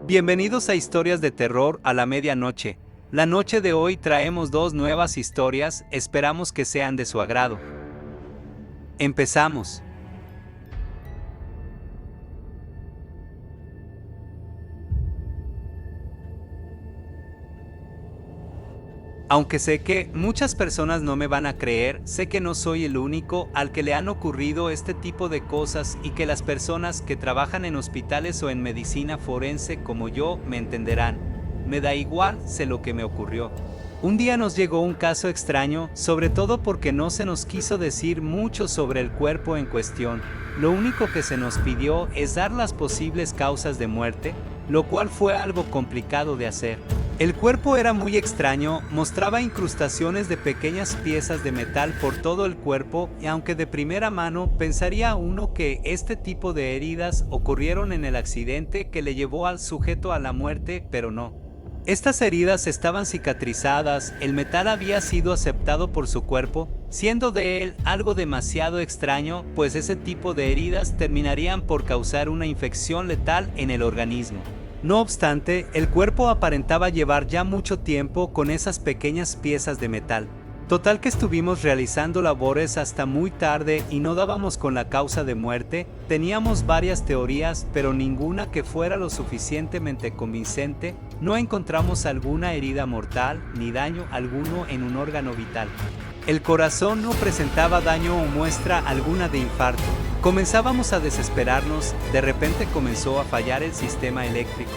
Bienvenidos a Historias de Terror a la Medianoche. La noche de hoy traemos dos nuevas historias, esperamos que sean de su agrado. Empezamos. Aunque sé que muchas personas no me van a creer, sé que no soy el único al que le han ocurrido este tipo de cosas y que las personas que trabajan en hospitales o en medicina forense como yo me entenderán. Me da igual, sé lo que me ocurrió. Un día nos llegó un caso extraño, sobre todo porque no se nos quiso decir mucho sobre el cuerpo en cuestión. Lo único que se nos pidió es dar las posibles causas de muerte, lo cual fue algo complicado de hacer. El cuerpo era muy extraño, mostraba incrustaciones de pequeñas piezas de metal por todo el cuerpo y aunque de primera mano pensaría uno que este tipo de heridas ocurrieron en el accidente que le llevó al sujeto a la muerte, pero no. Estas heridas estaban cicatrizadas, el metal había sido aceptado por su cuerpo, siendo de él algo demasiado extraño, pues ese tipo de heridas terminarían por causar una infección letal en el organismo. No obstante, el cuerpo aparentaba llevar ya mucho tiempo con esas pequeñas piezas de metal. Total que estuvimos realizando labores hasta muy tarde y no dábamos con la causa de muerte, teníamos varias teorías, pero ninguna que fuera lo suficientemente convincente, no encontramos alguna herida mortal ni daño alguno en un órgano vital. El corazón no presentaba daño o muestra alguna de infarto. Comenzábamos a desesperarnos, de repente comenzó a fallar el sistema eléctrico.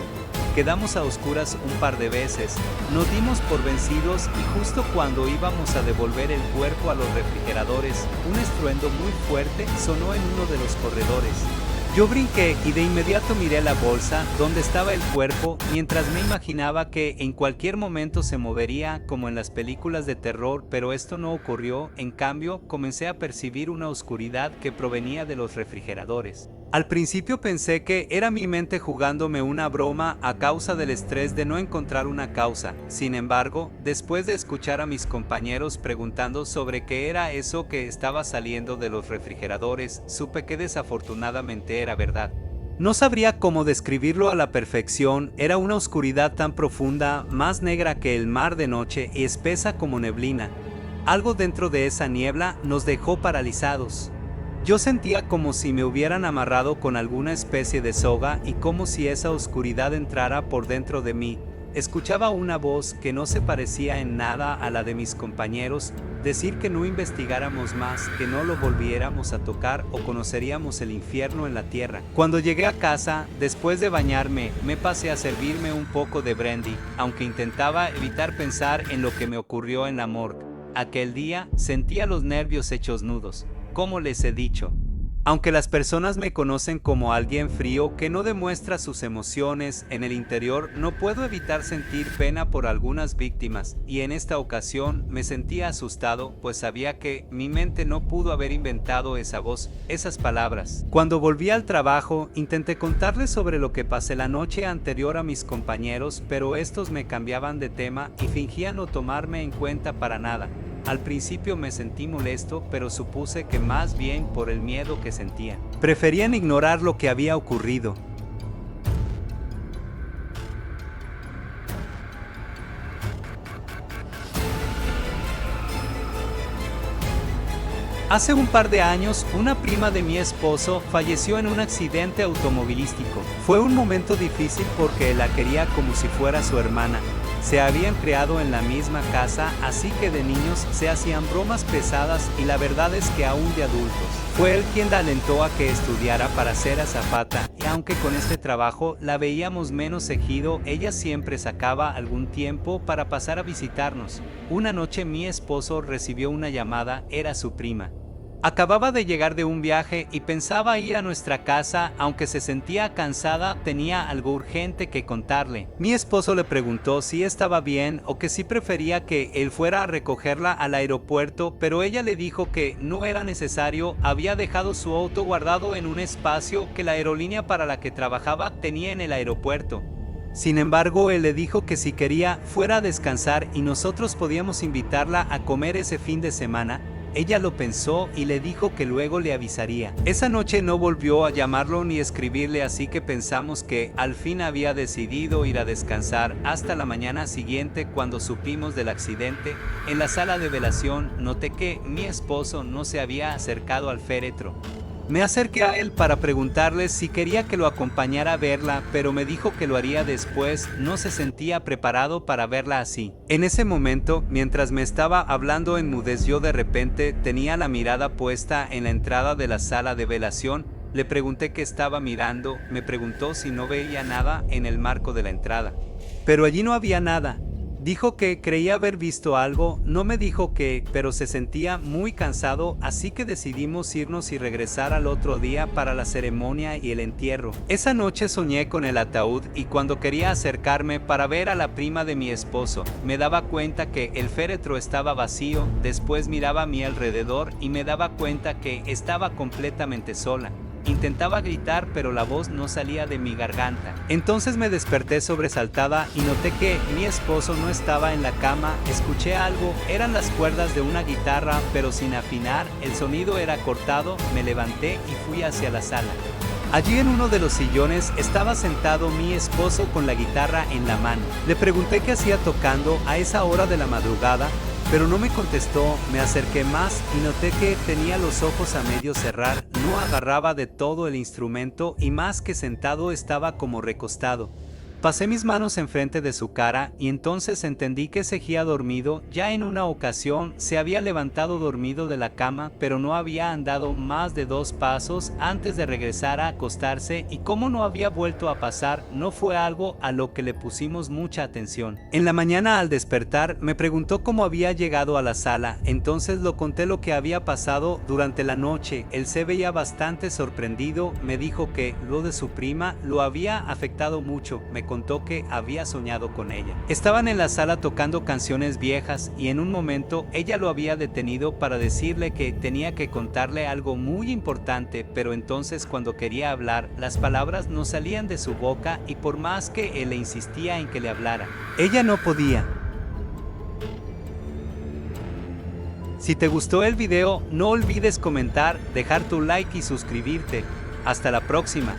Quedamos a oscuras un par de veces, nos dimos por vencidos y justo cuando íbamos a devolver el cuerpo a los refrigeradores, un estruendo muy fuerte sonó en uno de los corredores. Yo brinqué y de inmediato miré la bolsa donde estaba el cuerpo mientras me imaginaba que en cualquier momento se movería como en las películas de terror, pero esto no ocurrió. En cambio, comencé a percibir una oscuridad que provenía de los refrigeradores. Al principio pensé que era mi mente jugándome una broma a causa del estrés de no encontrar una causa. Sin embargo, después de escuchar a mis compañeros preguntando sobre qué era eso que estaba saliendo de los refrigeradores, supe que desafortunadamente era verdad. No sabría cómo describirlo a la perfección, era una oscuridad tan profunda, más negra que el mar de noche y espesa como neblina. Algo dentro de esa niebla nos dejó paralizados. Yo sentía como si me hubieran amarrado con alguna especie de soga y como si esa oscuridad entrara por dentro de mí. Escuchaba una voz que no se parecía en nada a la de mis compañeros, decir que no investigáramos más, que no lo volviéramos a tocar o conoceríamos el infierno en la tierra. Cuando llegué a casa, después de bañarme, me pasé a servirme un poco de brandy, aunque intentaba evitar pensar en lo que me ocurrió en la morgue. Aquel día sentía los nervios hechos nudos. Como les he dicho, aunque las personas me conocen como alguien frío que no demuestra sus emociones, en el interior no puedo evitar sentir pena por algunas víctimas, y en esta ocasión me sentía asustado, pues sabía que mi mente no pudo haber inventado esa voz, esas palabras. Cuando volví al trabajo, intenté contarles sobre lo que pasé la noche anterior a mis compañeros, pero estos me cambiaban de tema y fingían no tomarme en cuenta para nada. Al principio me sentí molesto, pero supuse que más bien por el miedo que sentía. Preferían ignorar lo que había ocurrido. Hace un par de años, una prima de mi esposo falleció en un accidente automovilístico. Fue un momento difícil porque la quería como si fuera su hermana. Se habían criado en la misma casa, así que de niños se hacían bromas pesadas y la verdad es que aún de adultos. Fue él quien la alentó a que estudiara para ser azafata y aunque con este trabajo la veíamos menos seguido, ella siempre sacaba algún tiempo para pasar a visitarnos. Una noche mi esposo recibió una llamada, era su prima. Acababa de llegar de un viaje y pensaba ir a nuestra casa, aunque se sentía cansada, tenía algo urgente que contarle. Mi esposo le preguntó si estaba bien o que si prefería que él fuera a recogerla al aeropuerto, pero ella le dijo que no era necesario, había dejado su auto guardado en un espacio que la aerolínea para la que trabajaba tenía en el aeropuerto. Sin embargo, él le dijo que si quería fuera a descansar y nosotros podíamos invitarla a comer ese fin de semana. Ella lo pensó y le dijo que luego le avisaría. Esa noche no volvió a llamarlo ni escribirle, así que pensamos que al fin había decidido ir a descansar. Hasta la mañana siguiente, cuando supimos del accidente, en la sala de velación noté que mi esposo no se había acercado al féretro. Me acerqué a él para preguntarle si quería que lo acompañara a verla, pero me dijo que lo haría después. No se sentía preparado para verla así. En ese momento, mientras me estaba hablando, enmudeció de repente. Tenía la mirada puesta en la entrada de la sala de velación. Le pregunté qué estaba mirando. Me preguntó si no veía nada en el marco de la entrada. Pero allí no había nada. Dijo que creía haber visto algo, no me dijo qué, pero se sentía muy cansado, así que decidimos irnos y regresar al otro día para la ceremonia y el entierro. Esa noche soñé con el ataúd y cuando quería acercarme para ver a la prima de mi esposo, me daba cuenta que el féretro estaba vacío. Después miraba a mi alrededor y me daba cuenta que estaba completamente sola. Intentaba gritar, pero la voz no salía de mi garganta. Entonces me desperté sobresaltada y noté que mi esposo no estaba en la cama. Escuché algo, eran las cuerdas de una guitarra, pero sin afinar. El sonido era cortado. Me levanté y fui hacia la sala. Allí en uno de los sillones estaba sentado mi esposo con la guitarra en la mano. Le pregunté qué hacía tocando a esa hora de la madrugada, pero no me contestó. Me acerqué más y noté que tenía los ojos a medio cerrar. No agarraba de todo el instrumento y más que sentado estaba como recostado. Pasé mis manos enfrente de su cara y entonces entendí que seguía dormido. Ya en una ocasión se había levantado dormido de la cama, pero no había andado más de 2 pasos antes de regresar a acostarse, y como no había vuelto a pasar, no fue algo a lo que le pusimos mucha atención. En la mañana al despertar me preguntó cómo había llegado a la sala, entonces lo conté lo que había pasado durante la noche. Él se veía bastante sorprendido. Me dijo que lo de su prima lo había afectado mucho. Me contó que había soñado con ella. Estaban en la sala tocando canciones viejas y en un momento ella lo había detenido para decirle que tenía que contarle algo muy importante, pero entonces cuando quería hablar, las palabras no salían de su boca y por más que él le insistía en que le hablara, ella no podía. Si te gustó el video, no olvides comentar, dejar tu like y suscribirte. Hasta la próxima.